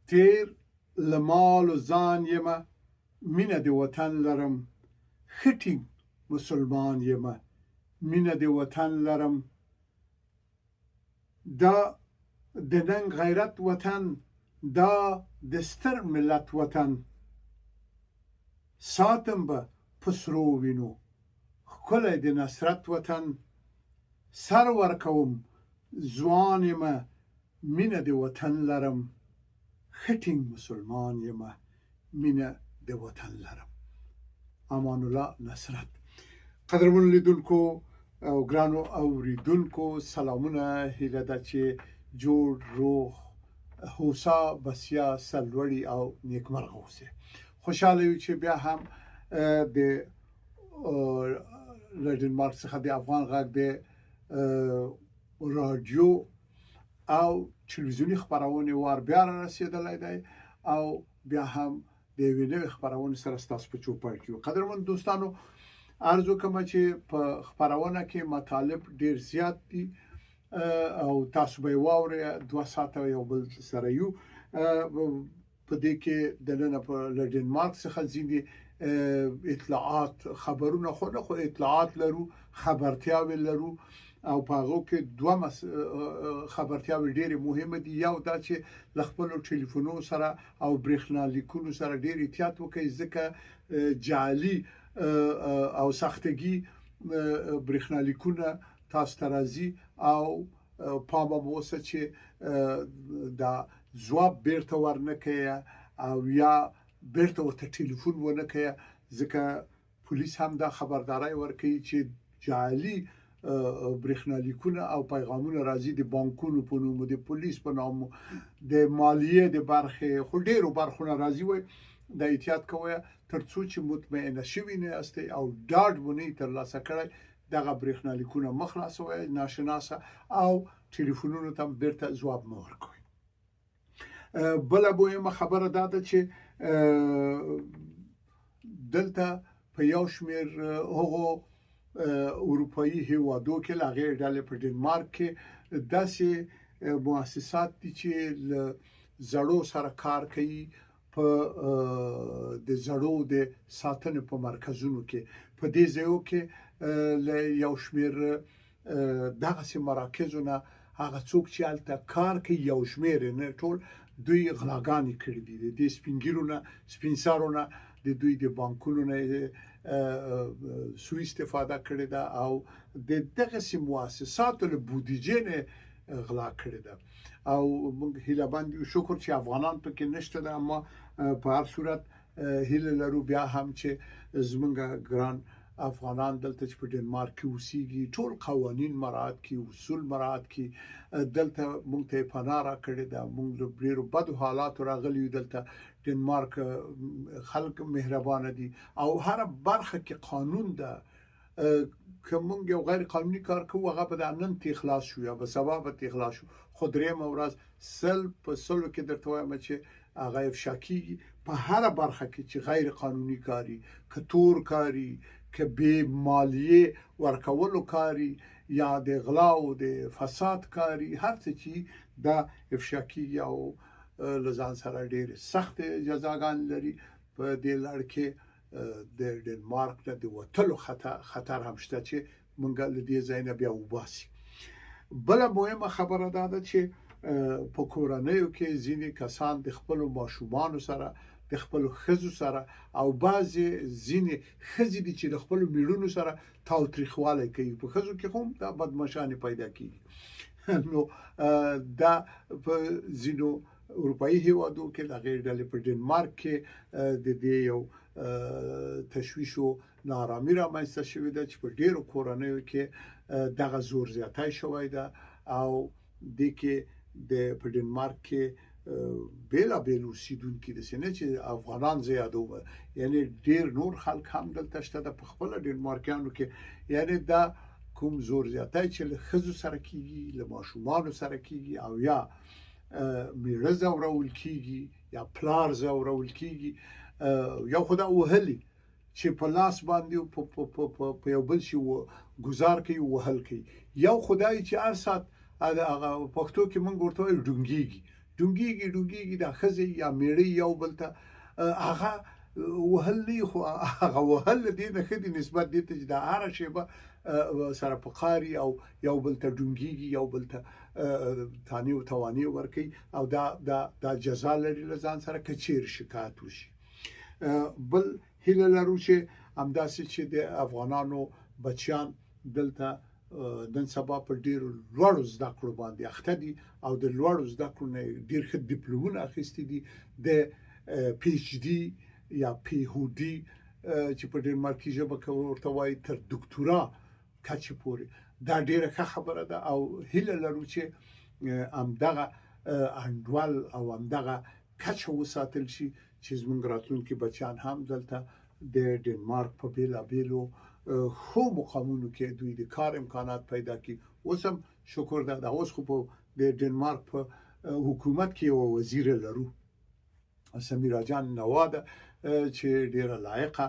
تیر له مال و ځان یمه مینه د وطن لرم ښه ټینګ مسلمان یمه مینه د وطن لرم دا د ننګ غیرت وطن دا د ستر ملت وطن ساتم به په سرو وینو ښکلی د نصرت وطن سر ورکوم ځوان یمه مینه د وطن لرم ښه ټینګ مسلمان یمه مینه د وطن لرم. امان الله نصرت. قدرمنو لیدونکو او ګرانو اوریدونکو سلامونه، هیله ده چې جوړ روغ هوسا بسیا سرلوړي او نیکمرغه اوسئ. خوشحاله یو چې بیا هم د له ډنمارک څخه د افغان غږ د رادیو او تلویزیوني خپرونې وار بیا را رسېدلی دی او بیا هم د یوې نوې خپرونې سره ستاسو په چوپړ کې یو. قدرمن دوستانو، عرض وکړم چې په خپرونه کې مطالب ډیر زیات دي او تاسو به یې واورئ. 2 ساعته یو بل سره یو. په دې کې دننه په ډنمارک څخه ځینې اطلاعات خبرونه خو اطلاعات لرو، خبرتیاوې لرو او په هغه کې 2 خبرتیاوې ډېرې مهمه دي. یو دا چې له خپلو ټلیفونونو سره او برېښنالیکونو سره ډېر احتیاط وکړئ، ځکه جعلي او سختګي برېښنالیکونه تاسو ته راځي او پام به اوسه چې دا ځواب بیرته ورنه کوي او یا بیرته ورته ټلیفون ونه کوي، ځکه پولیس هم دا خبرداري ورکوي چې جعلي برېښنالیکونه او پیغامونه راځي د بانکونو په نوم، د پولیس په نوم، د مالیې د برخې، خو ډېرو برخونه راځي. وای دا احتیاط کوئ ترڅو چې مطمئنه شوي نه یاستئ او ډاډ مو نه ترلاسه کړی دغه برېښنالیکونه مه خلاصوئ ناشناسه او ټلیفونونو ته بیرته ځواب مه ورکوئ. بله مهمه خبره دا ده چې دلته په یو شمېر هغو اروپایي هیوادو کې له هغې ډلې په ډنمارک کې داسې مؤسسات دي چې له زړو سره کار کوي په د زړو د ساتنې په مرکزونو کې. په دې ځایو کې له یو شمېر دغسې مراکزو نه هغه څوک چې هلته کار کوي یو شمېر نه ټول دوی غلاګانې کړي دي. د سپین ږیرو نه سپین سرو نه د دوی د بانکونو نه سوء استفاده کړې ده او د دغسې مؤسساتو له بودیجې نه غلا کړې ده او موږ هیله مند یو، شکر چې افغانان پکې نشته ده، اما په هر صورت هیله لرو بیا هم چې زمونږ ګران افغانان دلته چې په ډنمارک کې اوسېږي ټول قوانین مراعات کړي، اصول مراعات کړي. دلته موږ ته پناه راکړې ده، موږ له ډېرو بدو حالاتو راغلي یو. دلته ډنمارک خلک مهربانه دي او هر برخه کې قانون ده. که موږ یو غیر قانوني کار کوو هغه به نن تخلاص شو یا به سبا به تخلاص شو، خو درېیمه ورځ سل په سلو کې درته وایم چې هغه افشا کېږي. په هر برخه کې چې غیر قانوني کاري، که تور کاري، که بې مالیې ورکولو کاري یا د غلا او د فساد کاري، هر څه چې دا افشا کېږي او له ځان سره ډېرې سختې جزاګانې لري. په دې لړ کې د ډنمارک نه د وتلو خطر هم شته چې موږ له دې ځای نه بیا وباسي. بله مهمه خبره دا ده چې په کورنیو کې ځینې کسان د خپلو ماشومانو سره، د خپلو ښځو سره او بعضې ځینې ښځې دي چې د خپلو میړونو سره تاوتریخوالی کوي. په ښځو کې هم دا بدمعشانې پیدا کېږي. نو دا په ځینو اروپایي هیوادو کې د هغې ډلې په ډنمارک کې د دې یو تشویش او ناارامي رامنځته شوې ده چې په ډېرو کورنیو کې دغه زور زیاتی شوی ده او دې کې د په ډنمارک کې بیلابیل اوسیدونکي داسې نه چې افغانان زیاده وه، یعنې ډېر نور خلک هم دلته شته ده په خپله ډنمارکیانو کې. یعنې دا کوم زور زیاتی چې له ښځو سره کېږي، له ماشومانو سره کېږي او یا میړه ځورول کېږي یا پلار ځورول کېږي، یا خو دا وهلي چې په لاس باندې په یو بل شي ګزار کوي، وهل کوي. یو خدای چې هر ساعت هغه پښتو کې موږ ورته وایو ډونګېږي. ډونګیږي د ښځې یا میړه یو بل ته هغه وهل نه خو هغه وهل دې نه خدي نسبت دي ته د هر شی به سره پخاري او یو بل ته ډونګیږي یو بل ته تانی او توانی ورکي او دا جزا لري لزان سره کچیر شکایت وشي بل هله لرو چې همداسې چې د افغانانو بچیان دلته نن سبا په ډیر لوړو زده کړو باندې اخته دي او د لوړو زده کړو نه ډیر ښه ډیپلومونه اخیستي دي د پی ایچ ډي یا پی هو ډي چې په ډنمارک کې ژبه کې ورته وایي تر ډاکټورا کچې پورې دا ډیره ښه خبره ده او هیله لرو چې همدغه انډول او همدغه کچه وساتل شي چې زموږ راتلونکي بچیان هم دلته د ډنمارک په بیلابیلو خو مقامونو کې دوی د کار امکانات پیدا کړي اوس هم شکر ده دا اوس خو په د ډنمارک په حکومت کې یو وزیر لرو سمیرا جان نواده چې ډیره لایقه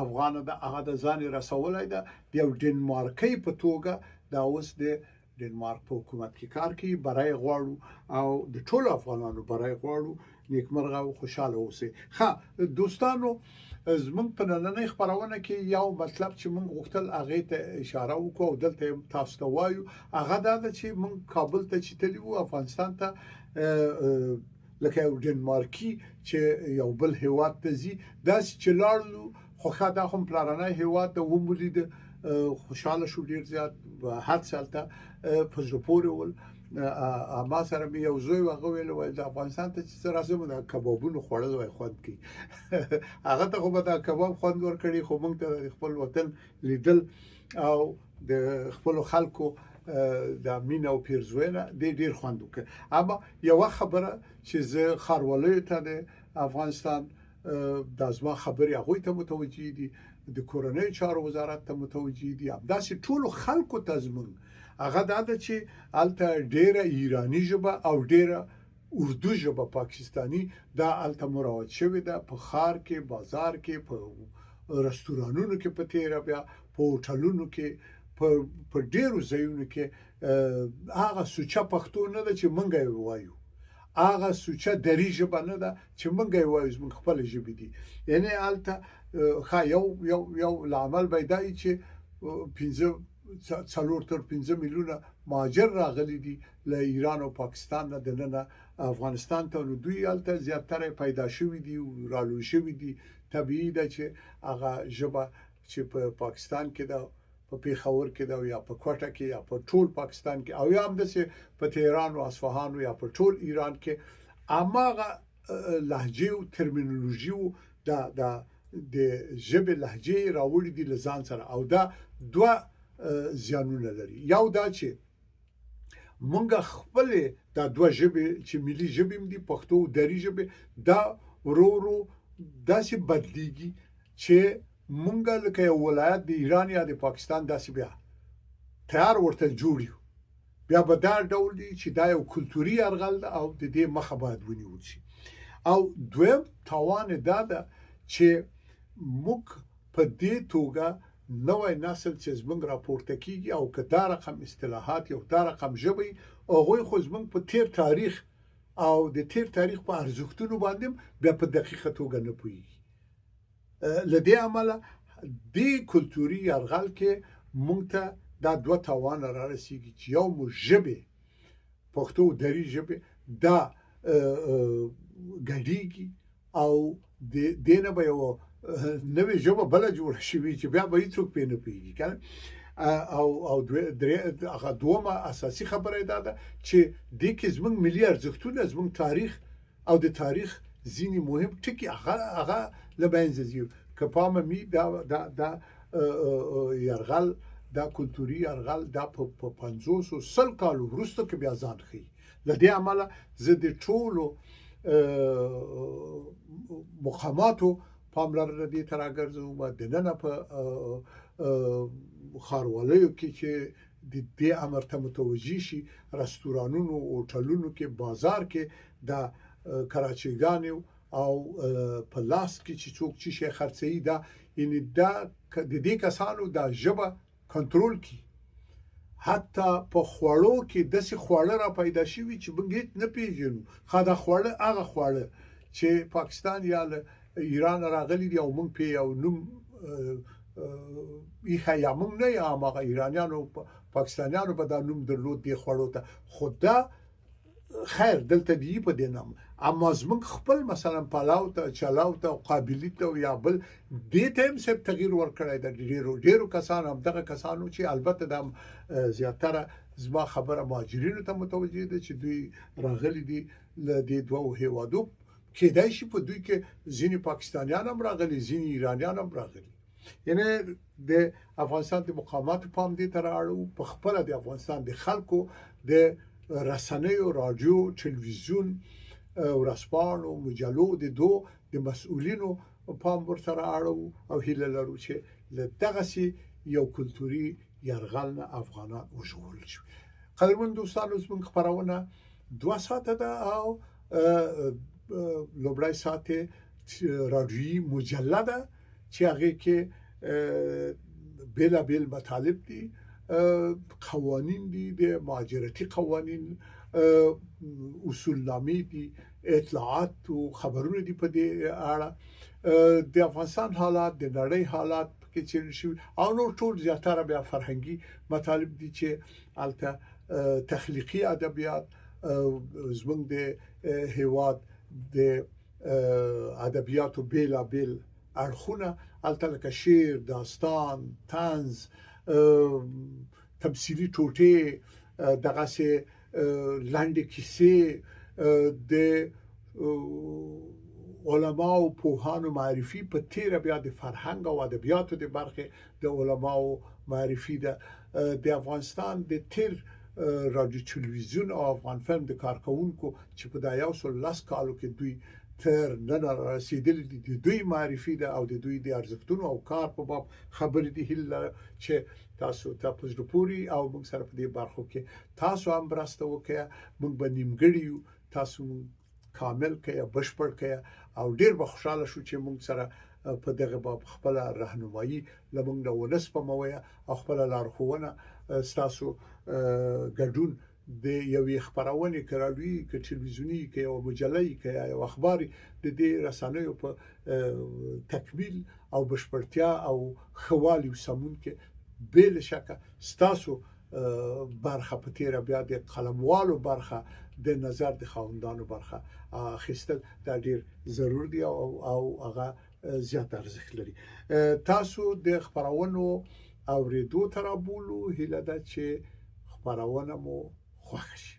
افغان ده هغه د ځان رسولای ده د یو ډنمارکي په توګه دا اوس د ډنمارک په حکومت کې کار کوي برای غواړو او د ټولو افغانانو برای غواړو نیکمرغه او خوشاله اوسئ ښه دوستانو زمونږ په نننۍ خبرونه کې یو مطلب چې مونږ غوښتل هغه ته اشاره وکړو او دلته تاسو ته وایو هغه دا چې مونږ کابل ته چې تللی وو افغانستان ته لکه یو ډنمارکي چې یو بل هیواد ته ځي داسې چې لاړو خو دا هم پلانانه هیواد ته ومولید خوشاله شو ډیر زیات هر څلته په زپور ول ما سره مې یو زوی هغه ویل وای د افغانستان ته چې راځم د کبابونو خوړل وای خوند کی هغه ته خو به دا کباب خوند ور کړی خو موږ ته خپل وطن لیدل او د خپل خلکو د مين او پیرزوینه ډیر خوند وکړ اما یو خبره چې زه خاروالۍ ته د افغانستان د ازما خبري هغه ته متوجي دي د کورنۍ چارو وزارت ته متوجي دي همداسې ټول خلکو ته زمون هغه دا چې الته ډیره ایرانی ژبه او ډیره اردو ژبه پاکستانی دا الته مروج شوی ده په خار کې بازار کې په رستورانونو کې په تیر بیا په هوټلونو کې په ډیرو ځایونو کې هغه سوچه پښتو نه ده چې مونږ یې وایو هغه سوچه دری ژبه نه ده چې مونږ یې وایو زموږ خپل ژبه دي یعنی الته یو لامل پیدای چې 15 میلیونه مهاجر راغلي دي له ایران او پاکستان نه دنه افغانستان ته نو دوی الته زیاتره پیدا شوی دي او رالو شوی دي طبيعي ده چې هغه ژبه چې په پاکستان کې ده په پیښور کې دا یا په کوټه کې یا په ټول پاکستان کې او یا هم د په تهران او اصفهان یا په ټول ایران کې اماغه لهجه او ترمینولوژي او د ژبه لهجه راوړي دي لزان سره او دا دوه زیانونه لري یو دا چې مونږ خپل دا دوه ژبه چې ملي ژبه دي پښتو او دری ژبه دا ورو داسې بدلیږي چې مونږ لکه یو ولایت د ایران یا د پاکستان داسې بیا تیار ورته جوړیو بیا به دا ډول دي چې دا یو کلتوري ارغل او د دې مخه باید ونیول شي او دویم توان دا ده چې موږ په دې توګه نوې نسل چې زمونږ راپورته کیږي او که دا رقم اصطلاحات یو دا رقم ژبه او غوي خو زمونږ په تیر تاریخ او د تیر تاریخ په ارزښتونو باندې بیا په دقیقه توګه نه پوهیږي لدې عمله د کلتوري یرغل کې مونږ ته دا دوه توان را رسیږي چې یو مو ژبه پښتو دری ژبه دا غډیږي او د دینه به یو نوې ژبه بل جوړ شي چې بیا به هیڅوک پې نه پیږي کنه او هغه دومره اساسي خبره ده چې د کې زمونږ ملي ارزښتونه زمونږ تاریخ او د تاریخ ځینې مهم ټکي هغه لبنځي کپامه می دا یرغل دا کلتوري یرغل دا په 500 کالو وروسته کې بیا ځان خي لدې عمله زه د ټولو مقاماتو پاملرنه دې تر راګرځو ما دنه په خاروالۍ کې چې د دې امر ته متوجي شي رستورانونو او هوټلونو کې بازار کې دا کراچیګانو او په لاس کې چې څوک چې شي خرڅي دا ان دا د دې کسانو دا ژبه کنټرول کی حتی په خوړو کې داسې خواړه را پیدا شوي چې موږ هیڅ نه پیژنو. دا خواړه هغه خواړه چې پاکستان یا ایران راغلي دي او موږ په یو نوم یا موږ نه یا هغه ایرانیانو پاکستانیانو په دا نوم درلود دی خوړو ته. خو دا خیر دلته دی په دینم، اما زموږ خپل مثلا پلاو ته چلاو ته قابلی ته یا بل دې ته هم څه تغییر ورکړی د ډیرو کسان هم دغه کسانو چې البته د زیاتره زما خبره مهاجرینو ته متوجه ده چې دوی راغلي دي له دې دوه هیوادو. کېدای شي په دوی کې ځینې پاکستانیان هم راغلي، ځینې ایرانیان هم راغلي. یعنی د افغانستان د مقاماتو پام دې ته راړو، په خپل د افغانستان د خلکو د رسنیو، رادیو، تلویزیون، ورځپاڼو، مجلو د مسؤلینو پام ورسره اړو او هیله لرو چې له دغسې یو کلتوري یرغل نه افغانان وژغورل شي. قدرمن دوستانو، زموږ خپرونه 2 ساعته ده او لومړی ساعت رادیویي مجله ده چې هغې کې بېلابېل مطالب دي، قوانین دي، د مهاجرتي قوانین، اصولنامې دي، اطلاعات او خبرونه دي په دې اړه، د افغانستان حالات، د نړۍ حالات کې چیرې شي او نور ټول زیاتره بیا فرهنګي مطالب دي چې البته تخلیقي ادبیات زموږ د هیواد د ادبیاتو بېلابېل اړخونه البته لکه شعر، داستان، طنز، تمثیلي ټوټې، دغسې لنډې کیسې، د علماو پوهانو معرفي په تیره بیا د فرهنګ او ادبیاتو د برخې د علماو معرفي ده. د افغانستان د تیر رادیو تلویزیون او افغان فلم د کارکونکو چې په دا 110 کالو کې دوی تر نن رسیدلي دي، د دوی معرفي ده او د دوی د ارزښتونو او کار په باب خبرې دي. هیله چې تاسو ته په زړه پورې او موږ سره په دې برخو کې تاسو هم مرسته وکړئ. موږ به نیمګړي یو، تاسو کامل کړئ، بشپړ کړئ او ډیر به خوشاله شو چې موږ سره په دغه باب خپل راهنمایي لمونږ نه ونسپموي او خپل لارښوونه تاسو ګډون د یوې خبرونه کراوي ک تلویزیونی کې او مجلې کې او اخباري د دې رسنیو په تکمیل او بشپړتیا او خوالي وسمون کې بل شکه تاسو برخه په تیر بیا د قلموالو برخه د نظر د خاوندانو برخه اخیستل دا ډیر ضرور دی او هغه زیات ارزښت لري. تاسو د خبرونو اوریدو ترابولو هیله ده چې خبرونه مو خوښ شي.